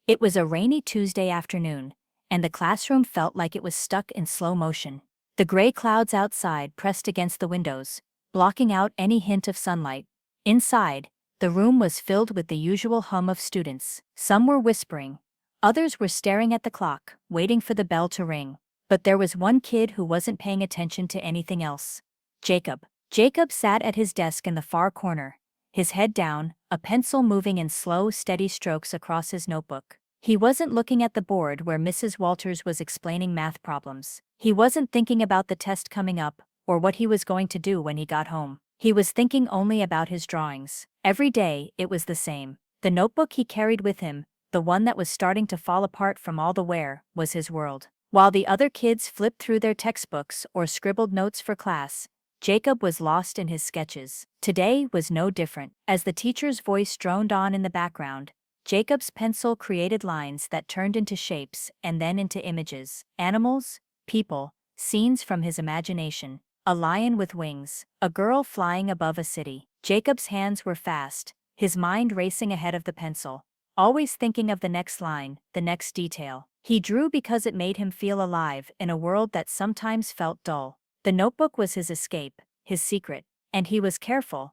It was a rainy Tuesday afternoon, and the classroom felt like it was stuck in slow motion. The gray clouds outside pressed against the windows, blocking out any hint of sunlight. Inside, the room was filled with the usual hum of students. Some were whispering, others were staring at the clock, waiting for the bell to ring. But there was one kid who wasn't paying attention to anything else. Jacob. Jacob sat at his desk in the far corner, his head down, a pencil moving in slow, steady strokes across his notebook. He wasn't looking at the board where Mrs. Walters was explaining math problems. He wasn't thinking about the test coming up, or what he was going to do when he got home. He was thinking only about his drawings. Every day, it was the same. The notebook he carried with him, the one that was starting to fall apart from all the wear, was his world. While the other kids flipped through their textbooks or scribbled notes for class, Jacob was lost in his sketches. Today was no different. As the teacher's voice droned on in the background, Jacob's pencil created lines that turned into shapes and then into images. Animals, people, scenes from his imagination. A lion with wings, a girl flying above a city. Jacob's hands were fast, his mind racing ahead of the pencil, always thinking of the next line, the next detail. He drew because it made him feel alive in a world that sometimes felt dull. The notebook was his escape, his secret, and he was careful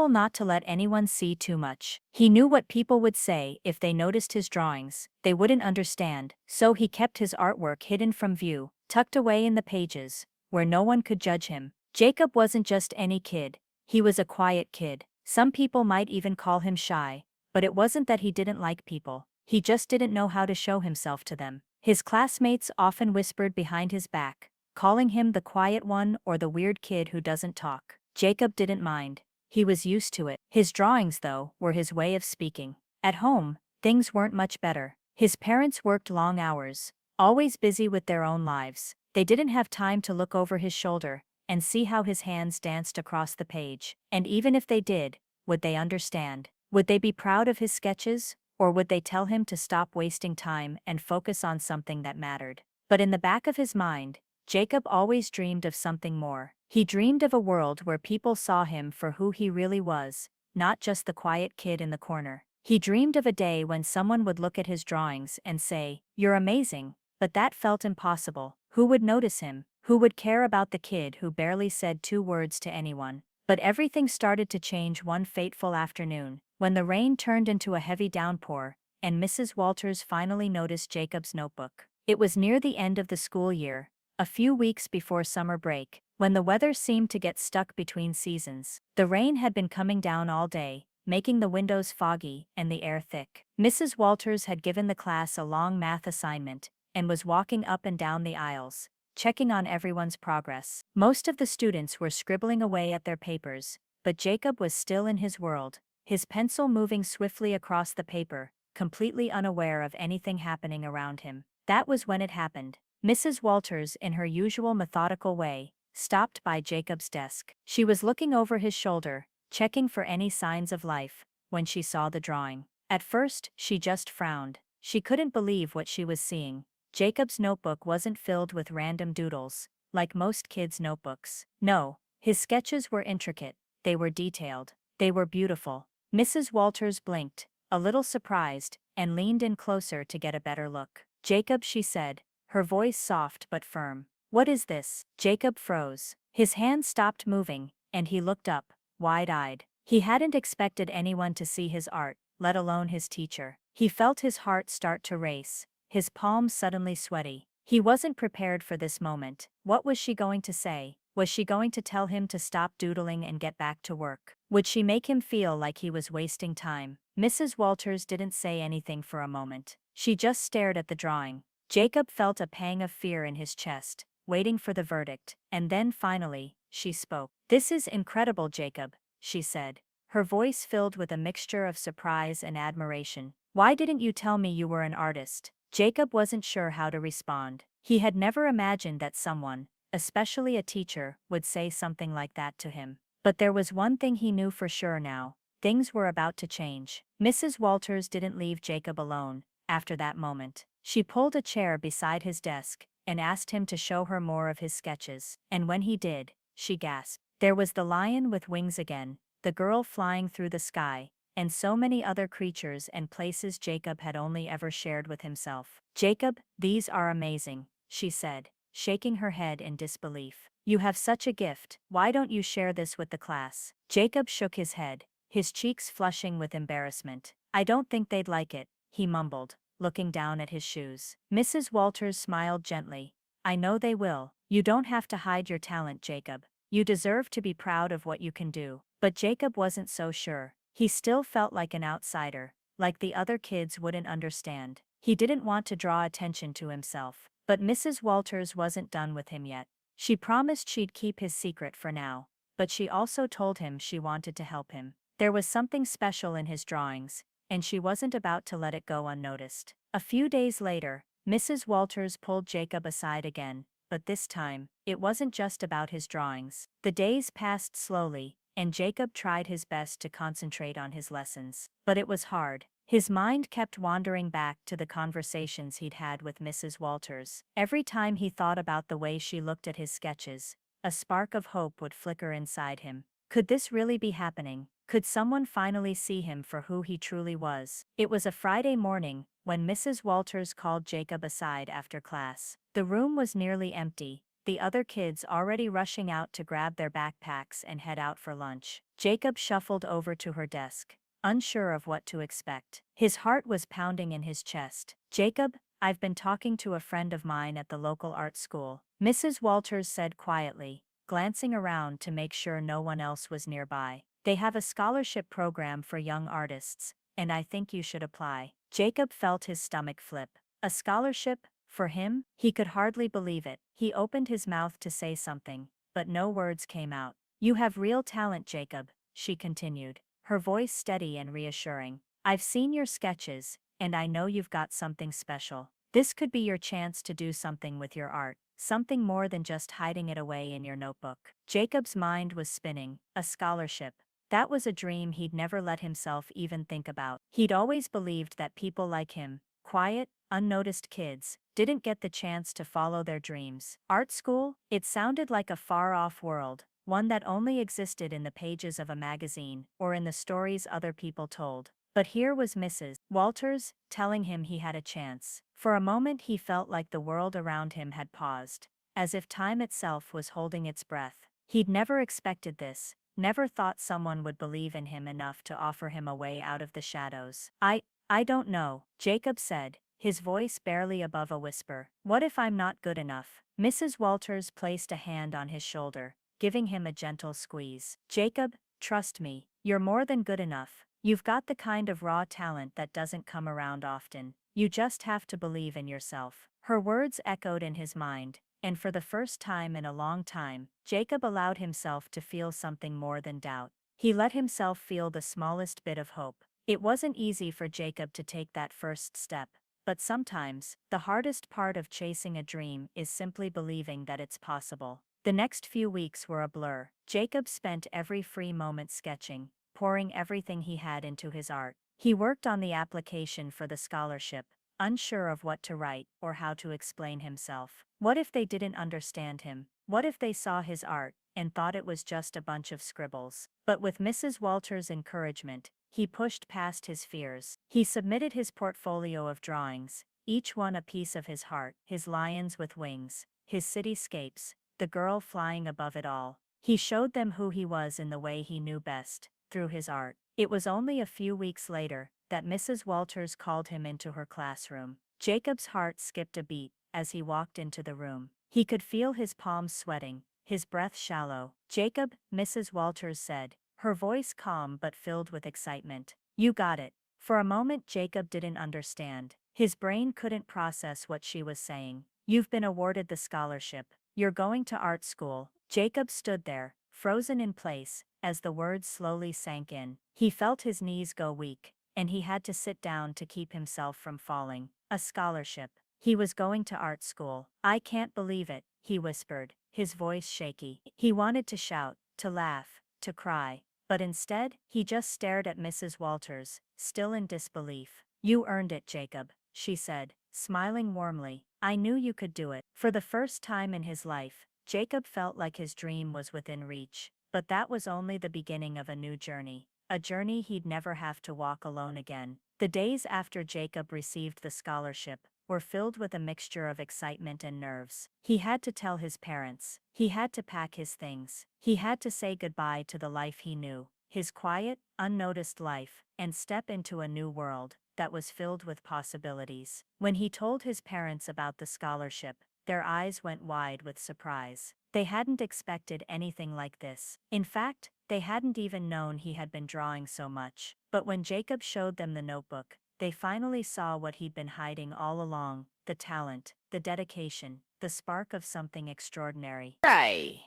not to let anyone see too much. He knew what people would say if they noticed his drawings. They wouldn't understand, so he kept his artwork hidden from view, tucked away in the pages, where no one could judge him. Jacob wasn't just any kid, he was a quiet kid. Some people might even call him shy, but it wasn't that he didn't like people, he just didn't know how to show himself to them. His classmates often whispered behind his back, calling him the quiet one or the weird kid who doesn't talk. Jacob didn't mind. He was used to it. His drawings, though, were his way of speaking. At home, things weren't much better. His parents worked long hours, always busy with their own lives. They didn't have time to look over his shoulder and see how his hands danced across the page. And even if they did, would they understand? Would they be proud of his sketches, or would they tell him to stop wasting time and focus on something that mattered? But in the back of his mind, Jacob always dreamed of something more. He dreamed of a world where people saw him for who he really was, not just the quiet kid in the corner. He dreamed of a day when someone would look at his drawings and say, "You're amazing," but that felt impossible. Who would notice him? Who would care about the kid who barely said 2 words to anyone? But everything started to change one fateful afternoon, when the rain turned into a heavy downpour, and Mrs. Walters finally noticed Jacob's notebook. It was near the end of the school year, a few weeks before summer break, when the weather seemed to get stuck between seasons. The rain had been coming down all day, making the windows foggy and the air thick. Mrs. Walters had given the class a long math assignment and was walking up and down the aisles, checking on everyone's progress. Most of the students were scribbling away at their papers, but Jacob was still in his world, his pencil moving swiftly across the paper, completely unaware of anything happening around him. That was when it happened. Mrs. Walters, in her usual methodical way, stopped by Jacob's desk. She was looking over his shoulder, checking for any signs of life, when she saw the drawing. At first, she just frowned. She couldn't believe what she was seeing. Jacob's notebook wasn't filled with random doodles, like most kids' notebooks. No, his sketches were intricate, they were detailed, they were beautiful. Mrs. Walters blinked, a little surprised, and leaned in closer to get a better look. "Jacob," she said, her voice soft but firm. "What is this?" Jacob froze. His hands stopped moving, and he looked up, wide-eyed. He hadn't expected anyone to see his art, let alone his teacher. He felt his heart start to race, his palms suddenly sweaty. He wasn't prepared for this moment. What was she going to say? Was she going to tell him to stop doodling and get back to work? Would she make him feel like he was wasting time? Mrs. Walters didn't say anything for a moment. She just stared at the drawing. Jacob felt a pang of fear in his chest, waiting for the verdict, and then finally, she spoke. "This is incredible, Jacob," she said, her voice filled with a mixture of surprise and admiration. "Why didn't you tell me you were an artist?" Jacob wasn't sure how to respond. He had never imagined that someone, especially a teacher, would say something like that to him. But there was one thing he knew for sure now. Things were about to change. Mrs. Walters didn't leave Jacob alone. After that moment, she pulled a chair beside his desk and asked him to show her more of his sketches. And when he did, she gasped. There was the lion with wings again, the girl flying through the sky, and so many other creatures and places Jacob had only ever shared with himself. "Jacob, these are amazing," she said, shaking her head in disbelief. "You have such a gift. Why don't you share this with the class?" Jacob shook his head, his cheeks flushing with embarrassment. "I don't think they'd like it," he mumbled, looking down at his shoes. Mrs. Walters smiled gently. "I know they will. You don't have to hide your talent, Jacob. You deserve to be proud of what you can do." But Jacob wasn't so sure. He still felt like an outsider, like the other kids wouldn't understand. He didn't want to draw attention to himself. But Mrs. Walters wasn't done with him yet. She promised she'd keep his secret for now, but she also told him she wanted to help him. There was something special in his drawings, and she wasn't about to let it go unnoticed. A few days later, Mrs. Walters pulled Jacob aside again, but this time, it wasn't just about his drawings. The days passed slowly, and Jacob tried his best to concentrate on his lessons. But it was hard. His mind kept wandering back to the conversations he'd had with Mrs. Walters. Every time he thought about the way she looked at his sketches, a spark of hope would flicker inside him. Could this really be happening? Could someone finally see him for who he truly was? It was a Friday morning when Mrs. Walters called Jacob aside after class. The room was nearly empty, the other kids already rushing out to grab their backpacks and head out for lunch. Jacob shuffled over to her desk, unsure of what to expect. His heart was pounding in his chest. "Jacob, I've been talking to a friend of mine at the local art school," Mrs. Walters said quietly, glancing around to make sure no one else was nearby. "They have a scholarship program for young artists, and I think you should apply." Jacob felt his stomach flip. A scholarship? For him? He could hardly believe it. He opened his mouth to say something, but no words came out. "You have real talent, Jacob," she continued, her voice steady and reassuring. "I've seen your sketches, and I know you've got something special. This could be your chance to do something with your art, something more than just hiding it away in your notebook." Jacob's mind was spinning. A scholarship. That was a dream he'd never let himself even think about. He'd always believed that people like him, quiet, unnoticed kids, didn't get the chance to follow their dreams. Art school? It sounded like a far-off world, one that only existed in the pages of a magazine or in the stories other people told. But here was Mrs. Walters, telling him he had a chance. For a moment he felt like the world around him had paused, as if time itself was holding its breath. He'd never expected this, never thought someone would believe in him enough to offer him a way out of the shadows. I don't know," Jacob said, his voice barely above a whisper. "What if I'm not good enough?" Mrs. Walters placed a hand on his shoulder, giving him a gentle squeeze. "Jacob, trust me, you're more than good enough. You've got the kind of raw talent that doesn't come around often. You just have to believe in yourself." Her words echoed in his mind, and for the first time in a long time, Jacob allowed himself to feel something more than doubt. He let himself feel the smallest bit of hope. It wasn't easy for Jacob to take that first step, but sometimes, the hardest part of chasing a dream is simply believing that it's possible. The next few weeks were a blur. Jacob spent every free moment sketching, pouring everything he had into his art. He worked on the application for the scholarship, unsure of what to write or how to explain himself. What if they didn't understand him? What if they saw his art and thought it was just a bunch of scribbles? But with Mrs. Walters' encouragement, he pushed past his fears. He submitted his portfolio of drawings, each one a piece of his heart, his lions with wings, his cityscapes, the girl flying above it all. He showed them who he was in the way he knew best, through his art. It was only a few weeks later that Mrs. Walters called him into her classroom. Jacob's heart skipped a beat as he walked into the room. He could feel his palms sweating, his breath shallow. "Jacob," Mrs. Walters said, her voice calm but filled with excitement. "You got it." For a moment Jacob didn't understand. His brain couldn't process what she was saying. "You've been awarded the scholarship. You're going to art school." Jacob stood there, frozen in place, as the words slowly sank in. He felt his knees go weak, and he had to sit down to keep himself from falling. A scholarship. He was going to art school. "I can't believe it," he whispered, his voice shaky. He wanted to shout, to laugh, to cry, but instead, he just stared at Mrs. Walters, still in disbelief. "You earned it, Jacob," she said, smiling warmly. "I knew you could do it." For the first time in his life, Jacob felt like his dream was within reach. But that was only the beginning of a new journey. a journey he'd never have to walk alone again. The days after Jacob received the scholarship were filled with a mixture of excitement and nerves. He had to tell his parents. He had to pack his things. He had to say goodbye to the life he knew, his quiet, unnoticed life, and step into a new world that was filled with possibilities. When he told his parents about the scholarship, their eyes went wide with surprise. They hadn't expected anything like this. In fact, they hadn't even known he had been drawing so much. But when Jacob showed them the notebook, they finally saw what he'd been hiding all along: the talent, the dedication, the spark of something extraordinary. Right.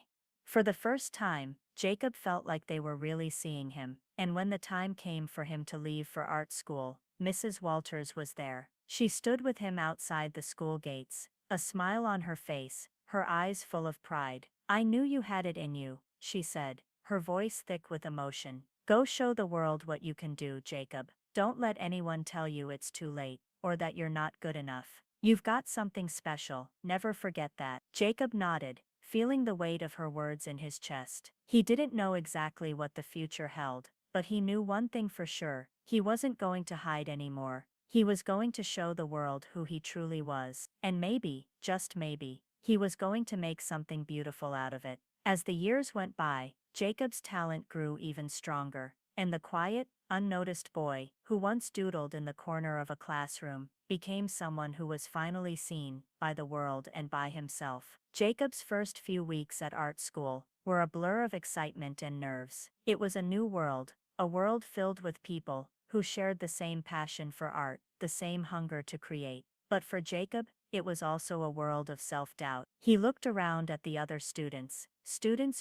For the first time, Jacob felt like they were really seeing him, and when the time came for him to leave for art school, Mrs. Walters was there. She stood with him outside the school gates, a smile on her face, her eyes full of pride. "I knew you had it in you," she said, her voice thick with emotion. "Go show the world what you can do, Jacob. Don't let anyone tell you it's too late, or that you're not good enough. You've got something special, never forget that." Jacob nodded, feeling the weight of her words in his chest. He didn't know exactly what the future held, but he knew one thing for sure: he wasn't going to hide anymore. He was going to show the world who he truly was. And maybe, just maybe, he was going to make something beautiful out of it. As the years went by, Jacob's talent grew even stronger, and the quiet, unnoticed boy, who once doodled in the corner of a classroom, became someone who was finally seen by the world and by himself. Jacob's first few weeks at art school were a blur of excitement and nerves. It was a new world, a world filled with people who shared the same passion for art, the same hunger to create. But for Jacob, it was also a world of self-doubt. He looked around at the other students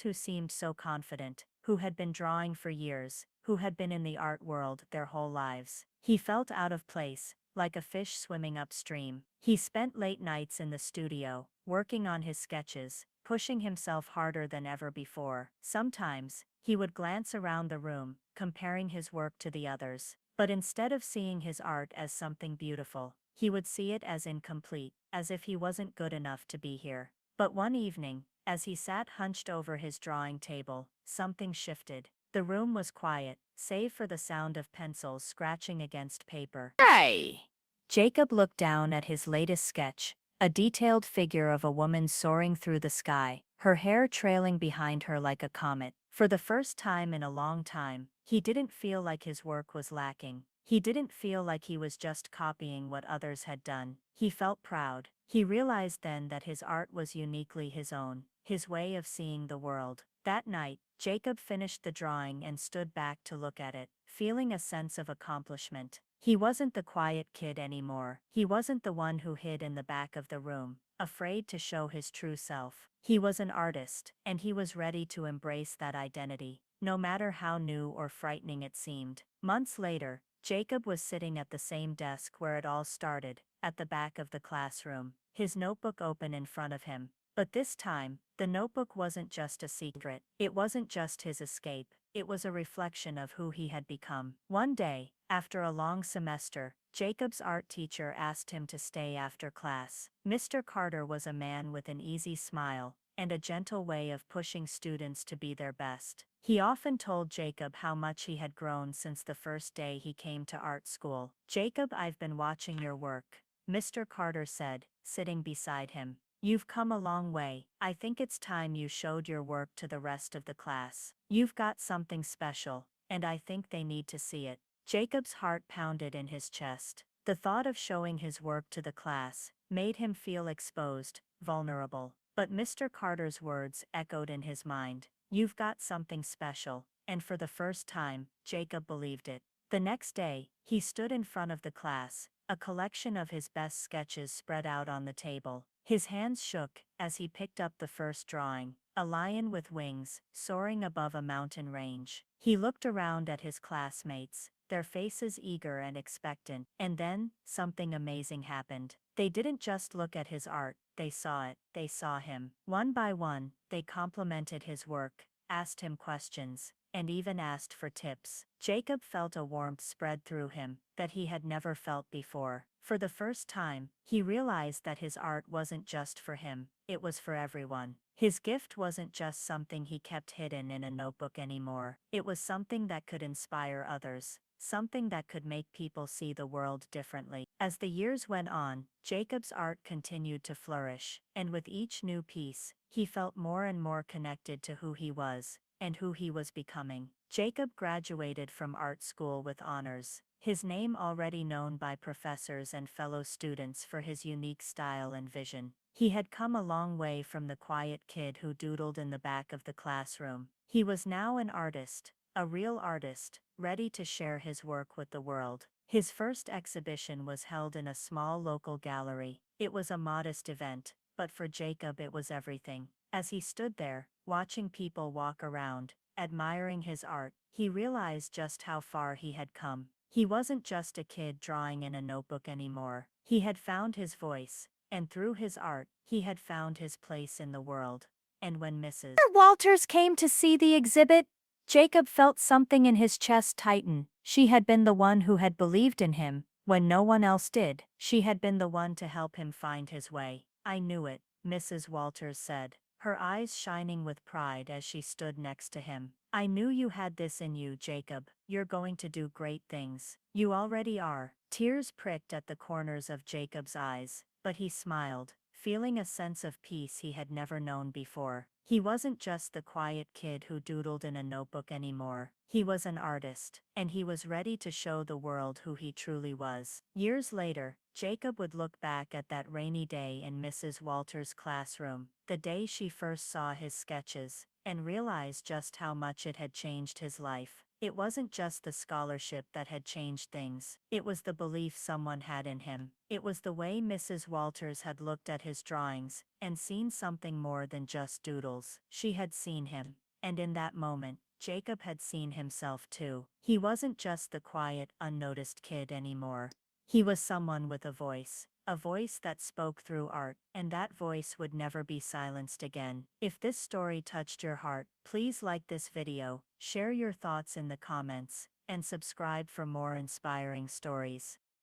who seemed so confident, who had been drawing for years, who had been in the art world their whole lives. He felt out of place, like a fish swimming upstream. He spent late nights in the studio, working on his sketches, pushing himself harder than ever before. Sometimes, he would glance around the room, comparing his work to the others. But instead of seeing his art as something beautiful, he would see it as incomplete, as if he wasn't good enough to be here. But one evening, as he sat hunched over his drawing table, something shifted. The room was quiet, save for the sound of pencils scratching against paper. Right. Jacob looked down at his latest sketch, a detailed figure of a woman soaring through the sky, her hair trailing behind her like a comet. For the first time in a long time, he didn't feel like his work was lacking. He didn't feel like he was just copying what others had done. He felt proud. He realized then that his art was uniquely his own, his way of seeing the world. That night, Jacob finished the drawing and stood back to look at it, feeling a sense of accomplishment. He wasn't the quiet kid anymore. He wasn't the one who hid in the back of the room, afraid to show his true self. He was an artist, and he was ready to embrace that identity, no matter how new or frightening it seemed. Months later, Jacob was sitting at the same desk where it all started, at the back of the classroom, his notebook open in front of him. But this time, the notebook wasn't just a secret. It wasn't just his escape. It was a reflection of who he had become. One day, after a long semester, Jacob's art teacher asked him to stay after class. Mr. Carter was a man with an easy smile and a gentle way of pushing students to be their best. He often told Jacob how much he had grown since the first day he came to art school. "Jacob, I've been watching your work," Mr. Carter said, sitting beside him. "You've come a long way. I think it's time you showed your work to the rest of the class. You've got something special, and I think they need to see it." Jacob's heart pounded in his chest. The thought of showing his work to the class made him feel exposed, vulnerable. But Mr. Carter's words echoed in his mind. "You've got something special," and for the first time, Jacob believed it. The next day, he stood in front of the class, a collection of his best sketches spread out on the table. His hands shook as he picked up the first drawing, a lion with wings, soaring above a mountain range. He looked around at his classmates, their faces eager and expectant. And then, something amazing happened. They didn't just look at his art, they saw it, they saw him. One by one, they complimented his work, asked him questions, and even asked for tips. Jacob felt a warmth spread through him that he had never felt before. For the first time, he realized that his art wasn't just for him, it was for everyone. His gift wasn't just something he kept hidden in a notebook anymore. It was something that could inspire others, something that could make people see the world differently. As the years went on, Jacob's art continued to flourish, and with each new piece, he felt more and more connected to who he was and who he was becoming. Jacob graduated from art school with honors, his name already known by professors and fellow students for his unique style and vision. He had come a long way from the quiet kid who doodled in the back of the classroom. He was now an artist, a real artist, ready to share his work with the world. His first exhibition was held in a small local gallery. It was a modest event, but for Jacob it was everything. As he stood there, watching people walk around, admiring his art, he realized just how far he had come. He wasn't just a kid drawing in a notebook anymore. He had found his voice, and through his art, he had found his place in the world. And when Mrs. Walters came to see the exhibit, Jacob felt something in his chest tighten. She had been the one who had believed in him when no one else did. She had been the one to help him find his way. "I knew it," Mrs. Walters said, her eyes shining with pride as she stood next to him. "I knew you had this in you, Jacob. You're going to do great things. You already are." Tears pricked at the corners of Jacob's eyes, but he smiled, feeling a sense of peace he had never known before. He wasn't just the quiet kid who doodled in a notebook anymore. He was an artist, and he was ready to show the world who he truly was. Years later, Jacob would look back at that rainy day in Mrs. Walters' classroom, the day she first saw his sketches, and realize just how much it had changed his life. It wasn't just the scholarship that had changed things. It was the belief someone had in him. It was the way Mrs. Walters had looked at his drawings and seen something more than just doodles. She had seen him, and in that moment, Jacob had seen himself too. He wasn't just the quiet, unnoticed kid anymore. He was someone with a voice that spoke through art, and that voice would never be silenced again. If this story touched your heart, please like this video, share your thoughts in the comments, and subscribe for more inspiring stories.